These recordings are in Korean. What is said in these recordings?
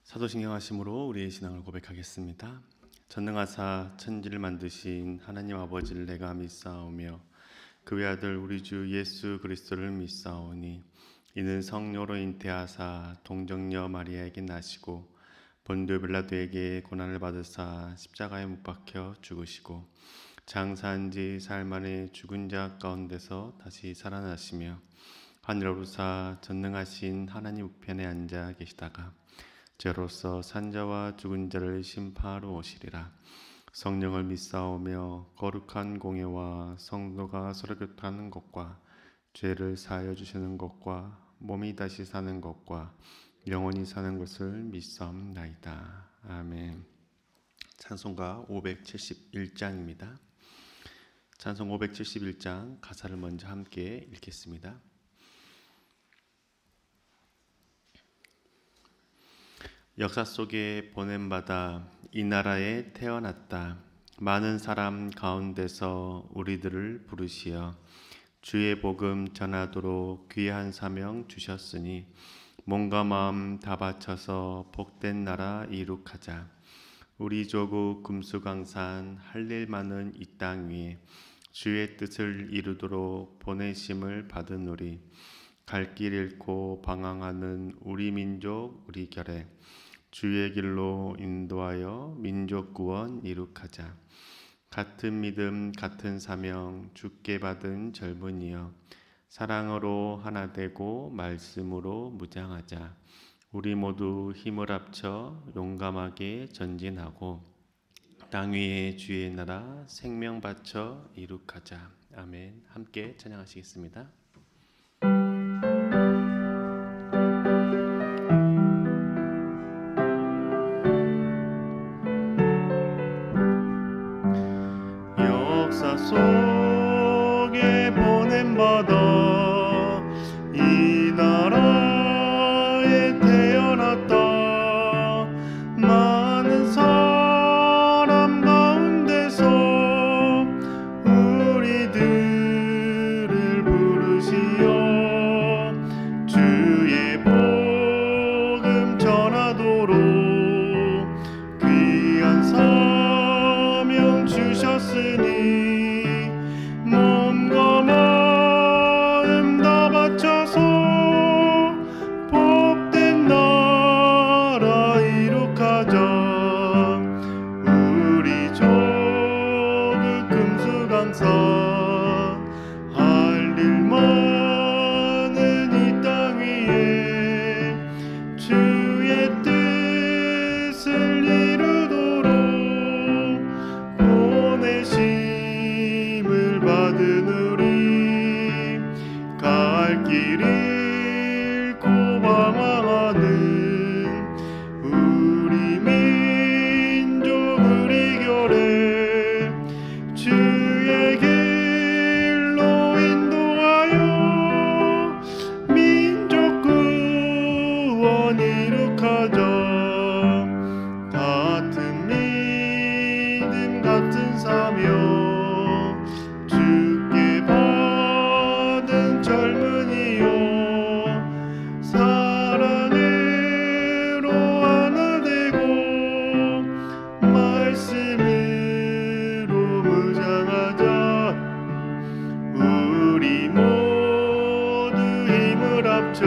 사도신경 하심으로 우리의 신앙을 고백하겠습니다. 전능하사 천지를 만드신 하나님 아버지를 내가 믿사오며 그 외아들 우리 주 예수 그리스도를 믿사오니 이는 성령으로 잉태하사 동정녀 마리아에게 나시고 본디오 빌라도에게 고난을 받으사 십자가에 못 박혀 죽으시고 장사한 지 사흘 만에 죽은 자 가운데서 다시 살아나시며 하늘로 오르사 전능하신 하나님 우편에 앉아 계시다가 죄로서 산자와 죽은 자를 심판하러 오시리라. 성령을 믿사오며 거룩한 공예와 성도가 서로 교통하는 것과 죄를 사하여 주시는 것과 몸이 다시 사는 것과 영원히 사는 것을 믿사옵나이다. 아멘. 찬송가 571장입니다. 찬송 571장 가사를 먼저 함께 읽겠습니다. 역사 속에 보냄받아 이 나라에 태어났다. 많은 사람 가운데서 우리들을 부르시어 주의 복음 전하도록 귀한 사명 주셨으니 몸과 마음 다 바쳐서 복된 나라 이룩하자. 우리 조국 금수강산 할 일 많은 이 땅 위에 주의 뜻을 이루도록 보내심을 받은 우리 갈 길 잃고 방황하는 우리 민족 우리 결에 주의 길로 인도하여 민족 구원 이룩하자. 같은 믿음 같은 사명 주께 받은 젊은이여 사랑으로 하나 되고 말씀으로 무장하자. 우리 모두 힘을 합쳐 용감하게 전진하고 땅 위에 주의 나라 생명 바쳐 이룩하자. 아멘. 함께 찬양하시겠습니다. 역사 속에 보냄받아 이 나라에 태어났다. 많은 사람 가운데서 우리들을 부르시어 주의 복음 전하도록 귀한 사명 주셨으니 몸과 마음 다 바쳐서 복된 나라 이룩하자. 우리 조국 금수강산 할 일 많은 이 땅 위에 주의 뜻을 이루도록 보내심을 받은 우리 갈 길 잃고 방황하는 우리 민족 우리 결에 주의 길로 인도하여 민족 구원 이룩하자. 같은 믿음 같은 사명 주께 받은 젊은이여 사랑으로 하나 되고 말씀으로 무장하자. 우리 모두 힘을 합쳐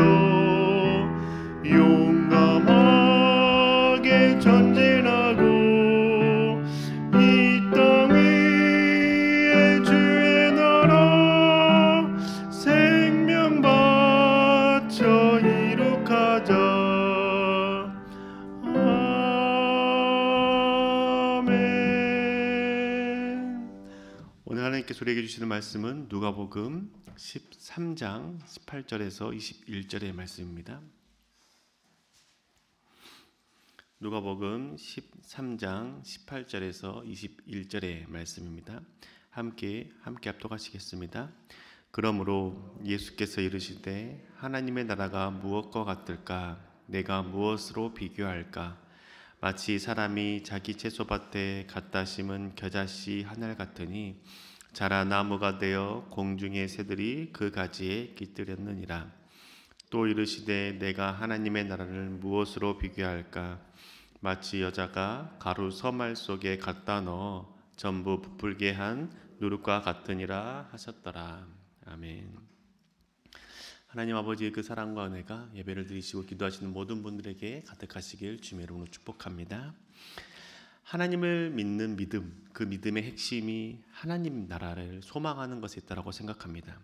용감하게 전진하고 이 땅 위에 주의 나라 생명 바쳐 이룩하자. 아멘. 오늘 하나님께서 우리에게 주시는 말씀은 누가복음 13장 18절에서 21절의 말씀입니다. 누가복음 13장 18절에서 21절의 말씀입니다. 함께 합독하시겠습니다. 그러므로 예수께서 이르시되 하나님의 나라가 무엇과 같을까? 내가 무엇으로 비교할까? 마치 사람이 자기 채소밭에 갖다 심은 겨자씨 하늘 같으니 자라 나무가 되어 공중의 새들이 그 가지에 깃들였느니라. 또 이르시되 내가 하나님의 나라를 무엇으로 비교할까? 마치 여자가 가루 서말 속에 갖다 넣어 전부 부풀게 한 누룩과 같으니라 하셨더라. 아멘. 하나님 아버지의 그 사랑과 은혜가 예배를 드리시고 기도하시는 모든 분들에게 가득하시길 주님의 이름으로 축복합니다. 하나님을 믿는 믿음, 그 믿음의 핵심이 하나님 나라를 소망하는 것에 있다고 생각합니다.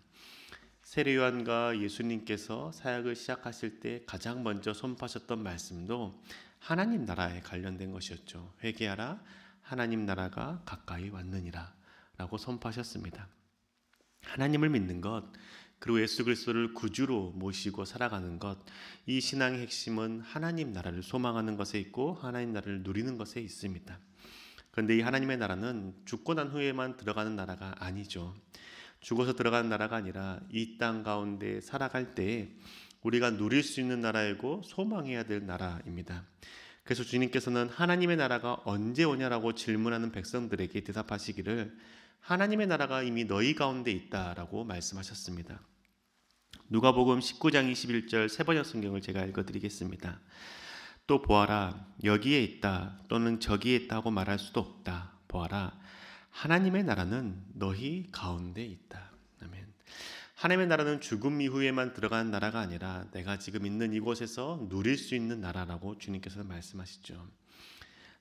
세례 요한과 예수님께서 사역을 시작하실 때 가장 먼저 선포하셨던 말씀도 하나님 나라에 관련된 것이었죠. 회개하라, 하나님 나라가 가까이 왔느니라 라고 선포하셨습니다. 하나님을 믿는 것, 그리고 예수 그리스도를 구주로 모시고 살아가는 것, 이 신앙의 핵심은 하나님 나라를 소망하는 것에 있고 하나님 나라를 누리는 것에 있습니다. 그런데 이 하나님의 나라는 죽고 난 후에만 들어가는 나라가 아니죠. 죽어서 들어가는 나라가 아니라 이 땅 가운데 살아갈 때 우리가 누릴 수 있는 나라이고 소망해야 될 나라입니다. 그래서 주님께서는 하나님의 나라가 언제 오냐라고 질문하는 백성들에게 대답하시기를 하나님의 나라가 이미 너희 가운데 있다라고 말씀하셨습니다. 누가복음 19장 21절 세번역 성경을 제가 읽어드리겠습니다. 또 보아라, 여기에 있다 또는 저기에 있다고 말할 수도 없다. 보아라, 하나님의 나라는 너희 가운데 있다. 아멘. 하나님의 나라는 죽음 이후에만 들어가는 나라가 아니라 내가 지금 있는 이곳에서 누릴 수 있는 나라라고 주님께서 말씀하시죠.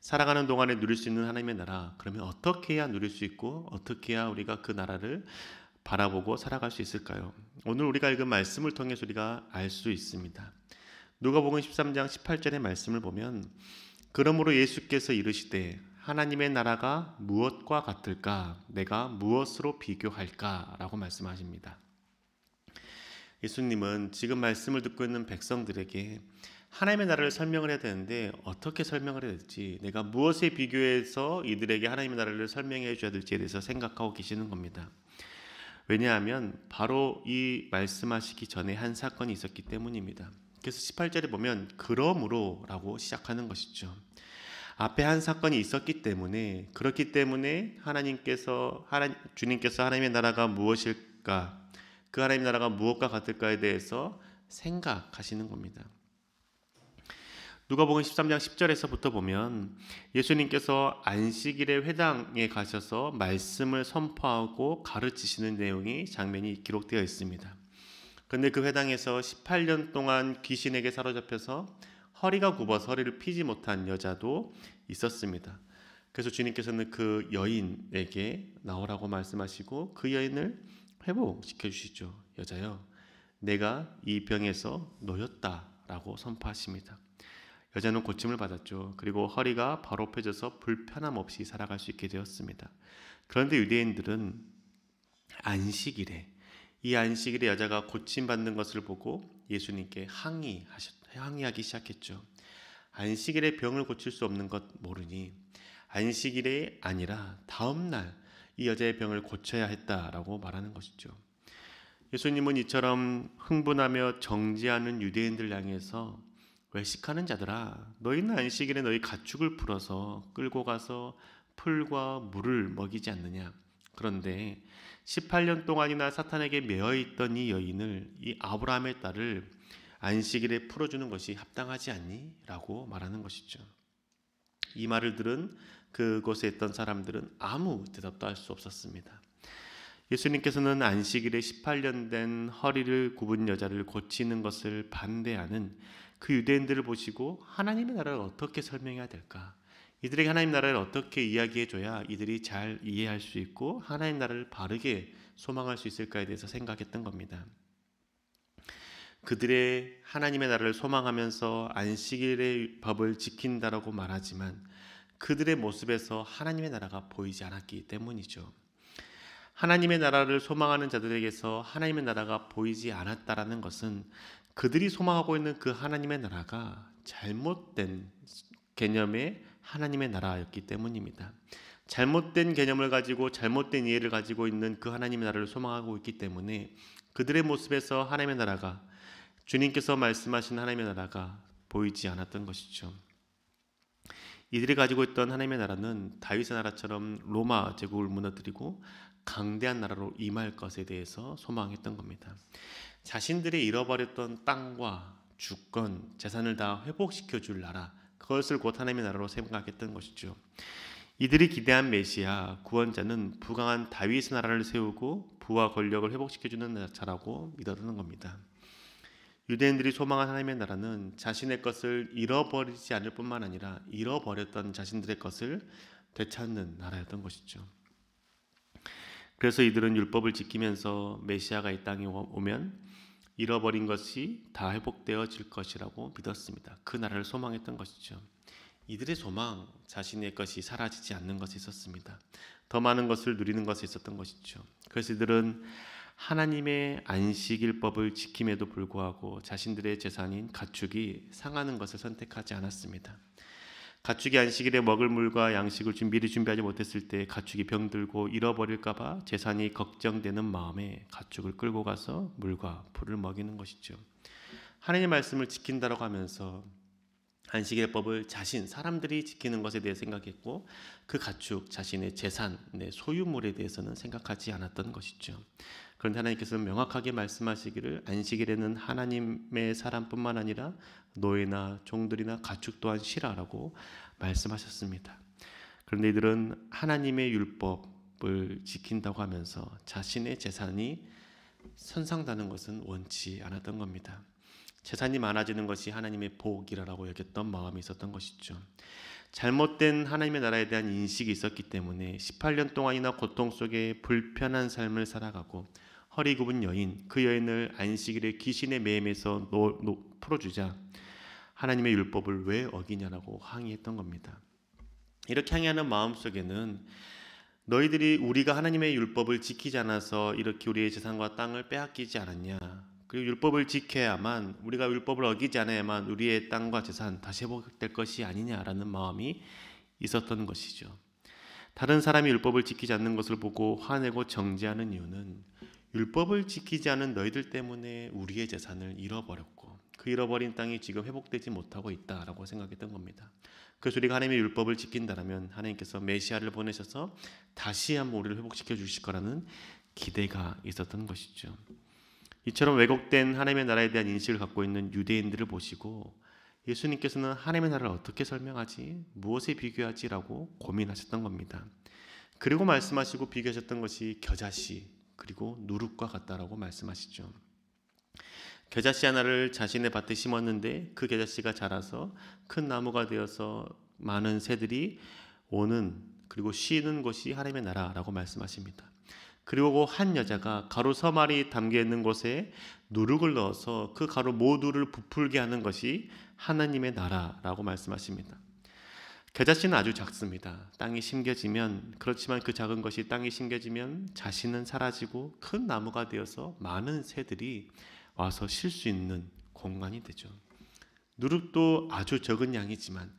살아가는 동안에 누릴 수 있는 하나님의 나라, 그러면 어떻게 해야 누릴 수 있고 어떻게 해야 우리가 그 나라를 바라보고 살아갈 수 있을까요? 오늘 우리가 읽은 말씀을 통해서 우리가 알 수 있습니다. 누가복음 13장 18절의 말씀을 보면 그러므로 예수께서 이르시되 하나님의 나라가 무엇과 같을까? 내가 무엇으로 비교할까? 라고 말씀하십니다. 예수님은 지금 말씀을 듣고 있는 백성들에게 하나님의 나라를 설명을 해야 되는데 어떻게 설명을 해야 될지, 내가 무엇에 비교해서 이들에게 하나님의 나라를 설명해 줘야 될지에 대해서 생각하고 계시는 겁니다. 왜냐하면 바로 이 말씀하시기 전에 한 사건이 있었기 때문입니다. 그래서 18절에 보면 그러므로 라고 시작하는 것이죠. 앞에 한 사건이 있었기 때문에, 그렇기 때문에 주님께서 하나님의 나라가 무엇일까, 그 하나님의 나라가 무엇과 같을까에 대해서 생각하시는 겁니다. 누가복음 13장 10절에서부터 보면 예수님께서 안식일에 회당에 가셔서 말씀을 선포하고 가르치시는 내용이 장면이 기록되어 있습니다. 그런데 그 회당에서 18년 동안 귀신에게 사로잡혀서 허리가 굽어서 허리를 펴지 못한 여자도 있었습니다. 그래서 주님께서는 그 여인에게 나오라고 말씀하시고 그 여인을 회복시켜 주시죠. 여자여, 내가 이 병에서 놓였다라고 선포하십니다. 여자는 고침을 받았죠. 그리고 허리가 바로 펴져서 불편함 없이 살아갈 수 있게 되었습니다. 그런데 유대인들은 이 안식일에 여자가 고침받는 것을 보고 예수님께 항의하기 시작했죠. 안식일에 병을 고칠 수 없는 것 모르니 안식일이 아니라 다음 날 이 여자의 병을 고쳐야 했다라고 말하는 것이죠. 예수님은 이처럼 흥분하며 정죄하는 유대인들 향해서 외식하는 자들아, 너희는 안식일에 너희 가축을 풀어서 끌고 가서 풀과 물을 먹이지 않느냐. 그런데 18년 동안이나 사탄에게 매어있던 이 여인을, 이 아브라함의 딸을 안식일에 풀어주는 것이 합당하지 않니? 라고 말하는 것이죠. 이 말을 들은 그곳에 있던 사람들은 아무 대답도 할 수 없었습니다. 예수님께서는 안식일에 18년 된 허리를 굽은 여자를 고치는 것을 반대하는 그 유대인들을 보시고 하나님의 나라를 어떻게 설명해야 될까? 이들에게 하나님 나라를 어떻게 이야기해줘야 이들이 잘 이해할 수 있고 하나님 나라를 바르게 소망할 수 있을까에 대해서 생각했던 겁니다. 그들의 하나님의 나라를 소망하면서 안식일의 법을 지킨다라고 말하지만 그들의 모습에서 하나님의 나라가 보이지 않았기 때문이죠. 하나님의 나라를 소망하는 자들에게서 하나님의 나라가 보이지 않았다라는 것은 그들이 소망하고 있는 그 하나님의 나라가 잘못된 개념의 하나님의 나라였기 때문입니다. 잘못된 개념을 가지고 잘못된 이해를 가지고 있는 그 하나님의 나라를 소망하고 있기 때문에 그들의 모습에서 하나님의 나라가, 주님께서 말씀하신 하나님의 나라가 보이지 않았던 것이죠. 이들이 가지고 있던 하나님의 나라는 다윗의 나라처럼 로마 제국을 무너뜨리고 강대한 나라로 임할 것에 대해서 소망했던 겁니다. 자신들이 잃어버렸던 땅과 주권, 재산을 다 회복시켜 줄 나라, 그것을 곧 하나님의 나라로 생각했던 것이죠. 이들이 기대한 메시아, 구원자는 부강한 다윗의 나라를 세우고 부와 권력을 회복시켜주는 자라고 믿었던 겁니다. 유대인들이 소망한 하나님의 나라는 자신의 것을 잃어버리지 않을 뿐만 아니라 잃어버렸던 자신들의 것을 되찾는 나라였던 것이죠. 그래서 이들은 율법을 지키면서 메시아가 이 땅에 오면 잃어버린 것이 다 회복되어질 것이라고 믿었습니다. 그 나라를 소망했던 것이죠. 이들의 소망, 자신의 것이 사라지지 않는 것이 있었습니다. 더 많은 것을 누리는 것이 있었던 것이죠. 그래서 이들은 하나님의 안식일법을 지킴에도 불구하고 자신들의 재산인 가축이 상하는 것을 선택하지 않았습니다. 가축이 안식일에 먹을 물과 양식을 미리 준비하지 못했을 때 가축이 병들고 잃어버릴까 봐 재산이 걱정되는 마음에 가축을 끌고 가서 물과 풀을 먹이는 것이죠. 하나님의 말씀을 지킨다라고 하면서 안식일법을 사람들이 지키는 것에 대해 생각했고 그 가축, 자신의 재산, 소유물에 대해서는 생각하지 않았던 것이죠. 그런데 하나님께서는 명확하게 말씀하시기를 안식일에는 하나님의 사람뿐만 아니라 노예나 종들이나 가축 또한 쉬라라고 말씀하셨습니다. 그런데 이들은 하나님의 율법을 지킨다고 하면서 자신의 재산이 손상되는 것은 원치 않았던 겁니다. 재산이 많아지는 것이 하나님의 복이라고 여겼던 마음이 있었던 것이죠. 잘못된 하나님의 나라에 대한 인식이 있었기 때문에 18년 동안이나 고통 속에 불편한 삶을 살아가고 허리 굽은 여인, 그 여인을 안식일에 귀신의 매임에서 풀어주자 하나님의 율법을 왜 어기냐라고 항의했던 겁니다. 이렇게 항의하는 마음속에는 너희들이 우리가 하나님의 율법을 지키지 않아서 이렇게 우리의 재산과 땅을 빼앗기지 않았냐, 그리고 율법을 지켜야만, 우리가 율법을 어기지 않아야만 우리의 땅과 재산 다시 회복될 것이 아니냐라는 마음이 있었던 것이죠. 다른 사람이 율법을 지키지 않는 것을 보고 화내고 정죄하는 이유는 율법을 지키지 않은 너희들 때문에 우리의 재산을 잃어버렸고 그 잃어버린 땅이 지금 회복되지 못하고 있다라고 생각했던 겁니다. 그래서 우리가 하나님의 율법을 지킨다면 하나님께서 메시아를 보내셔서 다시 한번 우리를 회복시켜 주실 거라는 기대가 있었던 것이죠. 이처럼 왜곡된 하나님의 나라에 대한 인식을 갖고 있는 유대인들을 보시고 예수님께서는 하나님의 나라를 어떻게 설명하지? 무엇에 비교하지라고 고민하셨던 겁니다. 그리고 말씀하시고 비교하셨던 것이 겨자씨 그리고 누룩과 같다라고 말씀하시죠. 겨자씨 하나를 자신의 밭에 심었는데 그 겨자씨가 자라서 큰 나무가 되어서 많은 새들이 오는 그리고 쉬는 곳이 하나님의 나라라고 말씀하십니다. 그리고 한 여자가 가루 서말이 담겨있는 곳에 누룩을 넣어서 그 가루 모두를 부풀게 하는 것이 하나님의 나라라고 말씀하십니다. 겨자씨는 아주 작습니다. 땅이 심겨지면, 그렇지만 그 작은 것이 땅이 심겨지면 자신은 사라지고 큰 나무가 되어서 많은 새들이 와서 쉴 수 있는 공간이 되죠. 누룩도 아주 적은 양이지만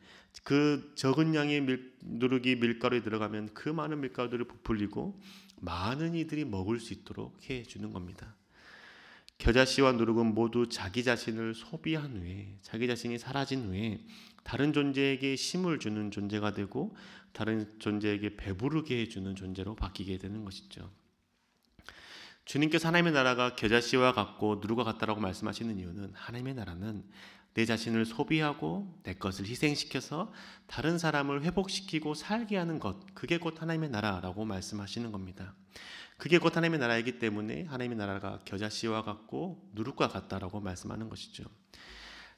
그 적은 양의 누룩이 밀가루에 들어가면 그 많은 밀가루들을 부풀리고 많은 이들이 먹을 수 있도록 해주는 겁니다. 겨자씨와 누룩은 모두 자기 자신을 소비한 후에, 자기 자신이 사라진 후에 다른 존재에게 힘을 주는 존재가 되고 다른 존재에게 배부르게 해주는 존재로 바뀌게 되는 것이죠. 주님께서 하나님의 나라가 겨자씨와 같고 누룩과 같다라고 말씀하시는 이유는 하나님의 나라는 내 자신을 소비하고 내 것을 희생시켜서 다른 사람을 회복시키고 살게 하는 것, 그게 곧 하나님의 나라라고 말씀하시는 겁니다. 그게 곧 하나님의 나라이기 때문에 하나님의 나라가 겨자씨와 같고 누룩과 같다라고 말씀하는 것이죠.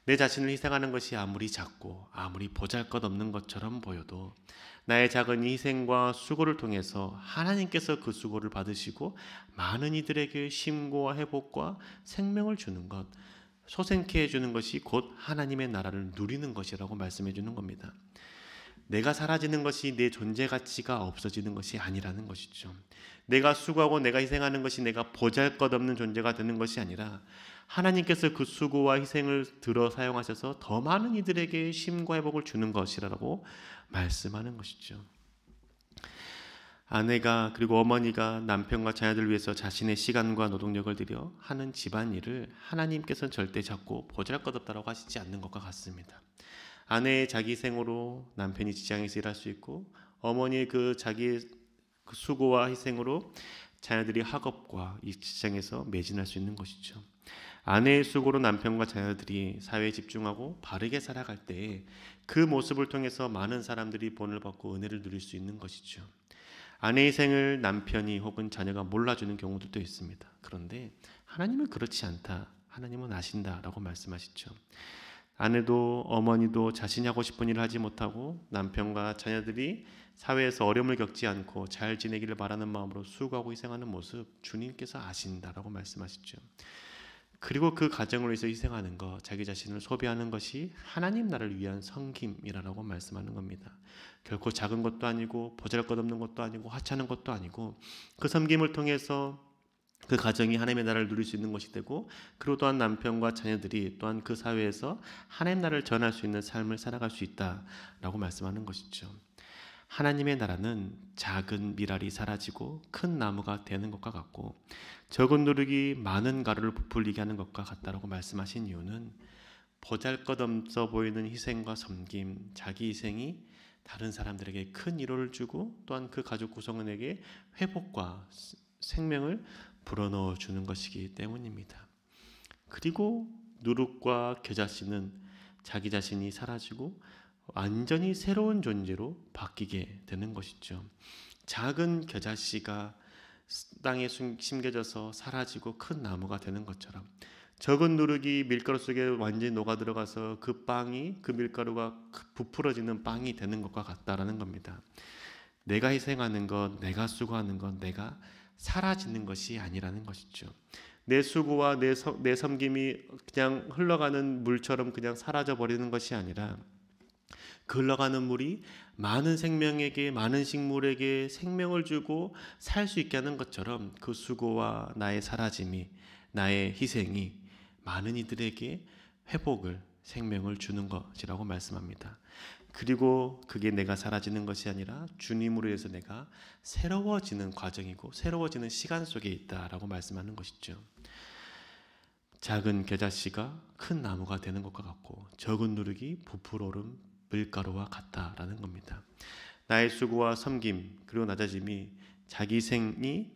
내 자신을 희생하는 것이 아무리 작고 아무리 보잘것없는 것처럼 보여도 나의 작은 희생과 수고를 통해서 하나님께서 그 수고를 받으시고 많은 이들에게 쉼과 회복과 생명을 주는 것, 소생케 해주는 것이 곧 하나님의 나라를 누리는 것이라고 말씀해 주는 겁니다. 내가 사라지는 것이 내 존재 가치가 없어지는 것이 아니라는 것이죠. 내가 수고하고 내가 희생하는 것이 내가 보잘것없는 존재가 되는 것이 아니라 하나님께서 그 수고와 희생을 들어 사용하셔서 더 많은 이들에게 쉼과 회복을 주는 것이라고 말씀하는 것이죠. 아내가 그리고 어머니가 남편과 자녀들을 위해서 자신의 시간과 노동력을 들여 하는 집안일을 하나님께서는 절대 작고 보잘것없다고 하시지 않는 것과 같습니다. 아내의 자기 희생으로 남편이 직장에서 일할 수 있고 어머니의 그 자기의 그 수고와 희생으로 자녀들이 학업과 이 직장에서 매진할 수 있는 것이죠. 아내의 수고로 남편과 자녀들이 사회에 집중하고 바르게 살아갈 때에 그 모습을 통해서 많은 사람들이 본을 받고 은혜를 누릴 수 있는 것이죠. 아내의 생을 남편이 혹은 자녀가 몰라주는 경우들도 있습니다. 그런데 하나님은 그렇지 않다. 하나님은 아신다라고 말씀하시죠. 아내도 어머니도 자신이 하고 싶은 일을 하지 못하고 남편과 자녀들이 사회에서 어려움을 겪지 않고 잘 지내기를 바라는 마음으로 수고하고 희생하는 모습 주님께서 아신다라고 말씀하시죠. 그리고 그 가정을 위해서 희생하는 것, 자기 자신을 소비하는 것이 하나님 나라를 위한 섬김이라고 말씀하는 겁니다. 결코 작은 것도 아니고 보잘것없는 것도 아니고 하찮은 것도 아니고 그 섬김을 통해서 그 가정이 하나님의 나라를 누릴 수 있는 것이 되고, 그리고 또한 남편과 자녀들이 또한 그 사회에서 하나님 나라를 전할 수 있는 삶을 살아갈 수 있다라고 말씀하는 것이죠. 하나님의 나라는 작은 밀알이 사라지고 큰 나무가 되는 것과 같고 적은 누룩이 많은 가루를 부풀리게 하는 것과 같다라고 말씀하신 이유는 보잘것없어 보이는 희생과 섬김, 자기 희생이 다른 사람들에게 큰 위로를 주고 또한 그 가족 구성원에게 회복과 생명을 불어넣어 주는 것이기 때문입니다. 그리고 누룩과 겨자씨는 자기 자신이 사라지고 완전히 새로운 존재로 바뀌게 되는 것이죠. 작은 겨자씨가 땅에 심겨져서 사라지고 큰 나무가 되는 것처럼 적은 누룩이 밀가루 속에 완전히 녹아 들어가서 그 빵이, 그 밀가루가 부풀어지는 빵이 되는 것과 같다라는 겁니다. 내가 희생하는 것, 내가 수고하는 것, 내가 사라지는 것이 아니라는 것이죠. 내 수고와 내 섬김이 그냥 흘러가는 물처럼 그냥 사라져 버리는 것이 아니라 그 흘러가는 물이 많은 생명에게, 많은 식물에게 생명을 주고 살 수 있게 하는 것처럼 그 수고와 나의 사라짐이, 나의 희생이 많은 이들에게 회복을, 생명을 주는 것이라고 말씀합니다. 그리고 그게 내가 사라지는 것이 아니라 주님으로 해서 내가 새로워지는 과정이고 새로워지는 시간 속에 있다라고 말씀하는 것이죠. 작은 겨자씨가 큰 나무가 되는 것과 같고 적은 누룩이 부풀어오른 밀가루와 같다라는 겁니다. 나의 수고와 섬김 그리고 낮아짐이, 자기 희생이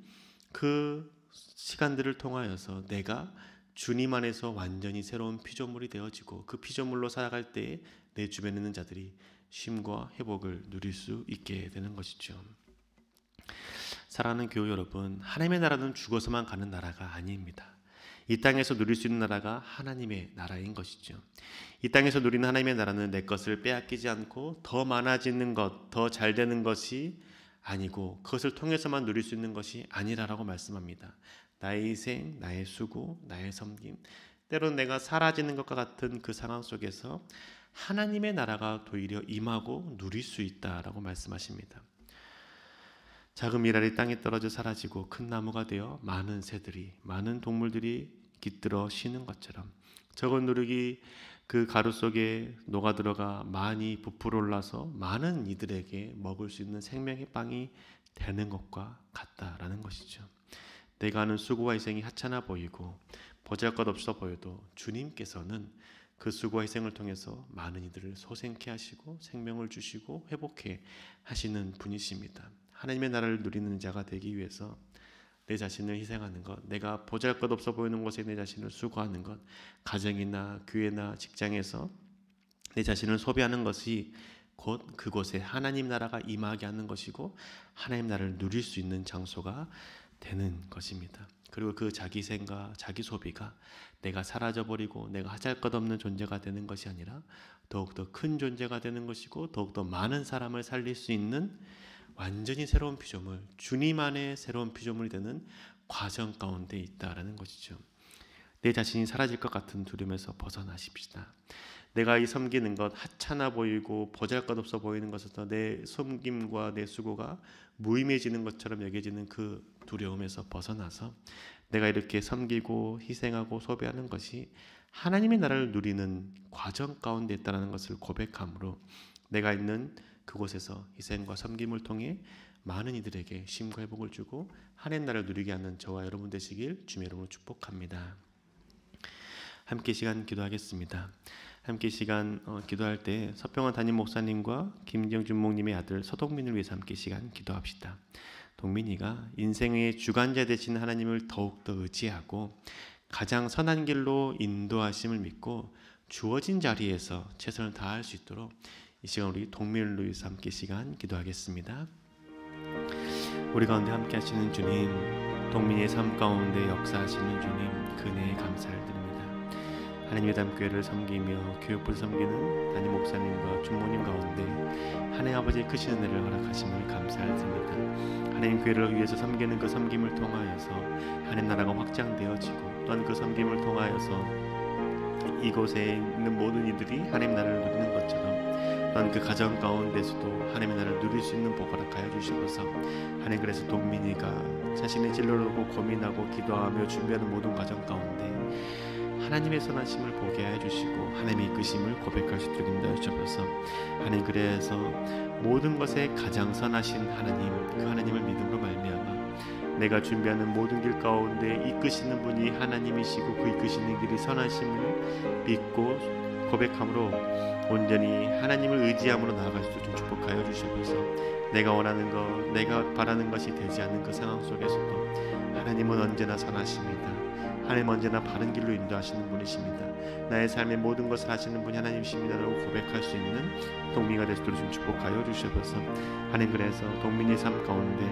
그 시간들을 통하여서 내가 주님 안에서 완전히 새로운 피조물이 되어지고 그 피조물로 살아갈 때에 내 주변에 있는 자들이 쉼과 회복을 누릴 수 있게 되는 것이죠. 사랑하는 교우 여러분, 하나님의 나라는 죽어서만 가는 나라가 아닙니다. 이 땅에서 누릴 수 있는 나라가 하나님의 나라인 것이죠. 이 땅에서 누리는 하나님의 나라는 내 것을 빼앗기지 않고 더 많아지는 것, 더 잘 되는 것이 아니고 그것을 통해서만 누릴 수 있는 것이 아니라라고 말씀합니다. 나의 희생, 나의 수고, 나의 섬김, 때로는 내가 사라지는 것과 같은 그 상황 속에서 하나님의 나라가 도리어 임하고 누릴 수 있다라고 말씀하십니다. 작은 밀알이 땅에 떨어져 사라지고 큰 나무가 되어 많은 새들이, 많은 동물들이 깃들어 쉬는 것처럼 적은 누룩이 그 가루 속에 녹아 들어가 많이 부풀어 올라서 많은 이들에게 먹을 수 있는 생명의 빵이 되는 것과 같다라는 것이죠. 내가 하는 수고와 희생이 하찮아 보이고 보잘것없어 보여도 주님께서는 그 수고와 희생을 통해서 많은 이들을 소생케 하시고 생명을 주시고 회복해 하시는 분이십니다. 하나님의 나라를 누리는 자가 되기 위해서 내 자신을 희생하는 것, 내가 보잘것없어 보이는 곳에 내 자신을 수고하는 것, 가정이나 교회나 직장에서 내 자신을 소비하는 것이 곧 그곳에 하나님 나라가 임하게 하는 것이고 하나님 나라를 누릴 수 있는 장소가 되는 것입니다. 그리고 그 자기 희생과 자기 소비가 내가 사라져버리고 내가 하잘것없는 존재가 되는 것이 아니라 더욱더 큰 존재가 되는 것이고 더욱더 많은 사람을 살릴 수 있는 완전히 새로운 피조물, 주님 안에 새로운 피조물이 되는 과정 가운데 있다라는 것이죠. 내 자신이 사라질 것 같은 두려움에서 벗어나십시다. 내가 이 섬기는 것, 하찮아 보이고 보잘것없어 보이는 것에서 내 섬김과 내 수고가 무의미해지는 것처럼 여겨지는 그 두려움에서 벗어나서 내가 이렇게 섬기고 희생하고 소비하는 것이 하나님의 나라를 누리는 과정 가운데 있다는 것을 고백함으로 내가 있는 그곳에서 희생과 섬김을 통해 많은 이들에게 쉼과 회복을 주고 하나님 나라를 누리게 하는 저와 여러분 되시길 주님의 이름으로 축복합니다. 함께 시간 기도하겠습니다. 함께 시간 기도할 때 서평원 담임 목사님과 김정준 목님의 아들 서동민을 위해서 함께 시간 기도합시다. 동민이가 인생의 주관자 되신 하나님을 더욱더 의지하고 가장 선한 길로 인도하심을 믿고 주어진 자리에서 최선을 다할 수 있도록 이 시간 우리 동민을 위해서 함께 시간 기도하겠습니다. 우리 가운데 함께 하시는 주님, 동민의 삶 가운데 역사하시는 주님, 그 은혜에 감사를 드립니다. 하나님의 담교회를 섬기며 교육부를 섬기는 담임 목사님과 주모님 가운데 하나님 아버지의 크신 은혜를 허락하심을 감사를 드립니다. 하나님 교회를 위해서 섬기는 그 섬김을 통하여서 하나님 나라가 확장되어지고 또한 그 섬김을 통하여서 이곳에 있는 모든 이들이 하나님 나라를 누리는 것처럼 또한 그 가정 가운데서도 하나님의 나라를 누릴 수 있는 복 허락하여 주시옵소서. 하나님, 그래서 동민이가 자신의 진로를 보고 고민하고 기도하며 준비하는 모든 과정 가운데 하나님의 선하심을 보게 해주시고 하나님의 이끄심을 고백할 수 있도록 인도해 주셔서 하나님, 그래서 모든 것에 가장 선하신 하나님, 그 하나님을 믿음으로 말미암아 내가 준비하는 모든 길 가운데 이끄시는 분이 하나님이시고 그 이끄시는 길이 선하심을 믿고 고백함으로 온전히 하나님을 의지함으로 나아갈 수 있도록 좀 축복하여 주시옵소서. 내가 원하는 것, 내가 바라는 것이 되지 않는 그 상황 속에서도 하나님은 언제나 선하십니다. 하나님 언제나 바른 길로 인도하시는 분이십니다. 나의 삶의 모든 것을 하시는 분이 하나님이십니다라고 고백할 수 있는 동민이가 될 수 있도록 좀 축복하여 주시옵소서. 하나님, 그래서 동민의 삶 가운데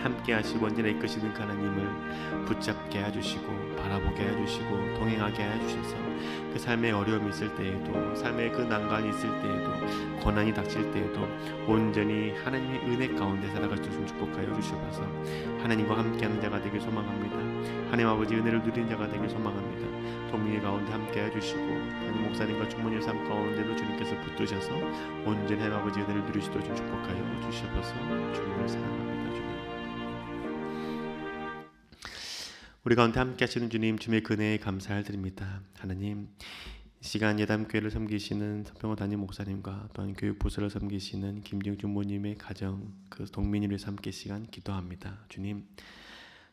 함께 하시고 언제나 이끄시는 그 하나님을 붙잡게 해주시고 바라보게 해주시고 동행하게 해주셔서 그 삶의 어려움이 있을 때에도, 삶의 그 난관이 있을 때에도, 고난이 닥칠 때에도 온전히 하나님의 은혜 가운데 살아갈 수 있도록 축복하여 주시옵소서. 하나님과 함께하는 자가 되길 소망합니다. 하나님 아버지 은혜를 누리는 자가 되길 소망합니다. 동민의 가운데 함께 해주시고 하나님 목사님과 주모님 삶 가운데도 주님께서 붙드셔서 온전히 하나님 아버지 은혜를 누리시도록 좀 축복하여 주시옵소서. 주님을 사랑합니다. 우리 가운데 함께 하시는 주님, 주님의 은혜에 감사를 드립니다. 하나님, 이 시간 예담교회를 섬기시는 서병호 담임 목사님과 또한 교육부서를 섬기시는 김정 주모님의 가정, 그 동민이를 위해서 함께 시간 기도합니다. 주님,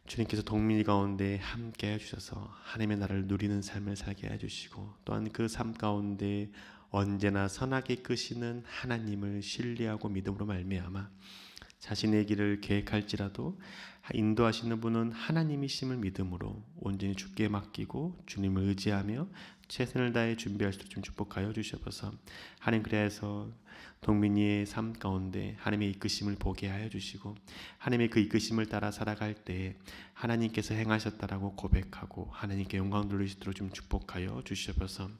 주님께서 동민이 가운데 함께 해주셔서 하나님의 나라를 누리는 삶을 살게 해주시고 또한 그 삶 가운데 언제나 선하게 이끄시는 하나님을 신뢰하고 믿음으로 말미암아 자신의 길을 계획할지라도 인도하시는 분은 하나님이심을 믿음으로 온전히 주께 맡기고 주님을 의지하며 최선을 다해 준비할 수 있도록 좀 축복하여 주시옵소서. 하나님, 그래서 동민이의 삶 가운데 하나님의 이끄심을 보게 하여 주시고 하나님의 그 이끄심을 따라 살아갈 때 하나님께서 행하셨다라고 고백하고 하나님께 영광 돌리시도록 좀 축복하여 주시옵소서.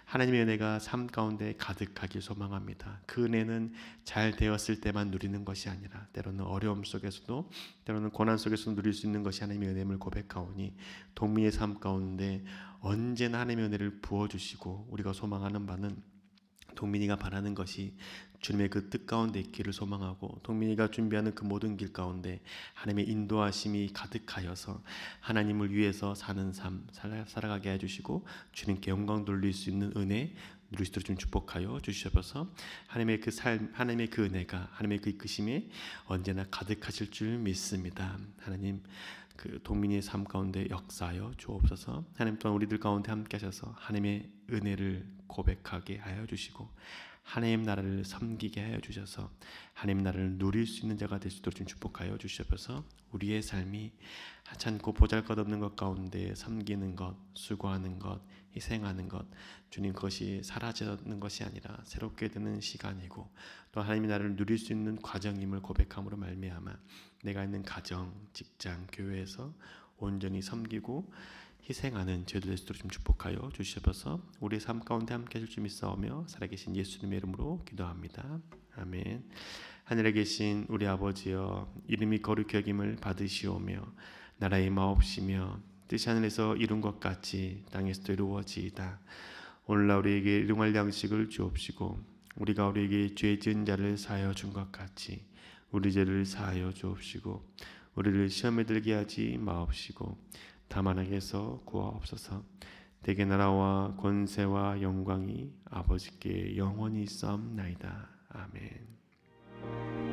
하나님의 은혜가 삶 가운데 가득하길 소망합니다. 그 은혜는 잘 되었을 때만 누리는 것이 아니라 때로는 어려움 속에서도 때로는 고난 속에서도 누릴 수 있는 것이 하나님의 은혜임을 고백하오니 동민의 삶 가운데 언제나 하나님의 은혜를 부어주시고 우리가 소망하는 바는 동민이가 바라는 것이 주님의 그 뜻 가운데 있기를 소망하고 동민이가 준비하는 그 모든 길 가운데 하나님의 인도하심이 가득하여서 하나님을 위해서 사는 삶 살아가게 해주시고 주님께 영광 돌릴 수 있는 은혜 누리시도록 좀 축복하여 주시옵소서. 하나님의 그 삶, 하나님의 그 은혜가 하나님의 그 이끄심에 언제나 가득하실 줄 믿습니다. 하나님, 그 동민이의 삶 가운데 역사하여 주옵소서. 하나님 또한 우리들 가운데 함께 하셔서 하나님의 은혜를 고백하게 하여 주시고 하나님 나라를 섬기게 하여 주셔서 하나님 나라를 누릴 수 있는 자가 될 수 있도록 좀 축복하여 주시옵소서. 우리의 삶이 하찮고 보잘것없는 것 가운데 섬기는 것, 수고하는 것, 희생하는 것, 주님, 그것이 사라지는 것이 아니라 새롭게 되는 시간이고 또 하나님의 나라를 누릴 수 있는 과정임을 고백함으로 말미암아 내가 있는 가정, 직장, 교회에서 온전히 섬기고 희생하는 저희들 될 수 있도록 좀 축복하여 주시옵소서. 우리의 삶 가운데 함께 해줄 줄 믿사오며 살아계신 예수님의 이름으로 기도합니다. 아멘. 하늘에 계신 우리 아버지여, 이름이 거룩히 여김을 받으시오며 나라의 마옵시며 뜻이 하늘에서 이룬 것 같이 땅에서도 이루어지이다. 오늘날 우리에게 일용할 양식을 주옵시고 우리가 우리에게 죄 지은 자를 사하여 준 것 같이 우리 죄를 사하여 주옵시고 우리를 시험에 들게 하지 마옵시고 다만 악에서 구하옵소서. 대개 나라와 권세와 영광이 아버지께 영원히 있사옵나이다. 아멘.